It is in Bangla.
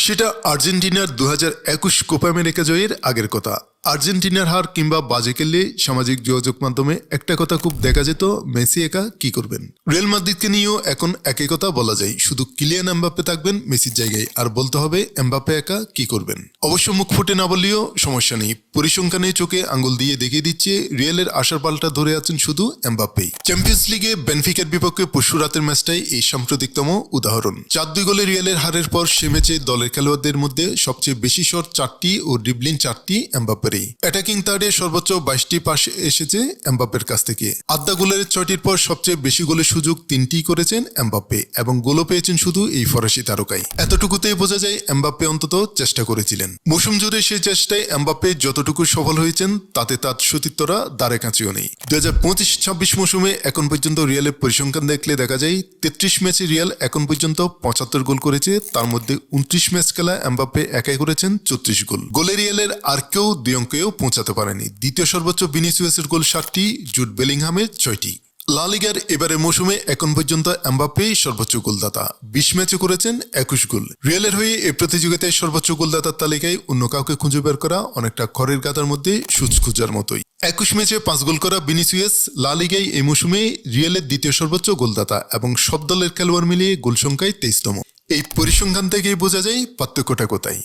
সেটা আর্জেন্টিনার 2021 কোপা আমেরিকা জয়ের আগের কথা। আর্জেন্টিনার হার কিংবা বাজে খেললে সামাজিক যোগাযোগ মাধ্যমে একটা কথা খুব দেখা যেত, মেসি একা কি করবেন। রিয়াল মাদ্রিদকে নিয়েও এখন একই কথা বলা যায়, শুধু কিলিয়ান এমবাপ্পে থাকবেন মেসির জায়গায়, আর বলতে হবে এমবাপ্পে একা কি করবেন। অবশ্য মুখ ফুটে না বললেও সমস্যা নেই, পরিসংখ্যানে চোখে আঙ্গুল দিয়ে দেখিয়ে দিচ্ছে রিয়ালের আশার পাল্টা ধরে আছেন শুধু এমবাপ্পেই। চ্যাম্পিয়ন্স লিগে বেনফিকার বিপক্ষে পরশু রাতের ম্যাচটাই এই সাম্প্রতিকতম উদাহরণ। 4-2 গোলে রিয়ালের হারের পর সে ম্যাচে দলের খেলোয়াড়দের মধ্যে সবচেয়ে বেশি শট 4টি ও ড্রিবলিং 4টি এমবাপ্পেরই। অ্যাটাকিং থার্ডে সর্বোচ্চ 22টি পাস এসেছে এমবাপ্পের কাছ থেকে। আধা গোলের 6টির পর সবচেয়ে বেশি গোলের সুযোগ 3টি করেছেন এমবাপ্পে, এবং গোলও পেয়েছেন শুধু এই ফরাসি তারকাই। এতটুকুতেই বোঝা যায় এমবাপ্পে অন্তত চেষ্টা করেছিলেন। মৌসুম জুড়ে সেই চেষ্টায় এমবাপ্পে যতটুকু সফল হয়েছেন তাতে তার সতীর্থরা দাঁড়ে কাছেও নেই। 2025-26 মৌসুমে এখন পর্যন্ত রিয়ালের পরিসংখ্যান দেখলে দেখা যায় 33 ম্যাচে রিয়াল এখন পর্যন্ত 75 গোল করেছে, তার মধ্যে 29 ম্যাচ খেলা এমবাপ্পে একাই করেছেন 34 গোল। গোলে রিয়ালের আর কেউ 2 অঙ্কেও পৌঁছাতে পারেনি। দ্বিতীয় সর্বোচ্চ ভিনিসিয়াসের গোল 7টি, জুড বেলিংহামের 6টি। লা লিগার এবারের মৌসুমে এখন পর্যন্ত এমবাপ্পেই সর্বোচ্চ গোলদাতা, 20 ম্যাচে করেছেন 21 গোল। রিয়ালের হয়ে এই প্রতিযোগিতায় সর্বোচ্চ গোলদাতার তালিকায় অন্য কাউকে খুঁজে বের করা অনেকটা খড়ের গাদার মধ্যে সূচ খোঁজার মতোই। 21 ম্যাচে 5 গোল করা ভিনিসিয়াস লা লিগায় এই মৌসুমে রিয়ালের দ্বিতীয় সর্বোচ্চ গোলদাতা, এবং সব দলের খেলোয়াড় মিলিয়ে গোল সংখ্যায় 23তম। এই পরিসংখ্যান থেকেই বোঝা যায় পার্থক্যটা কোথায়।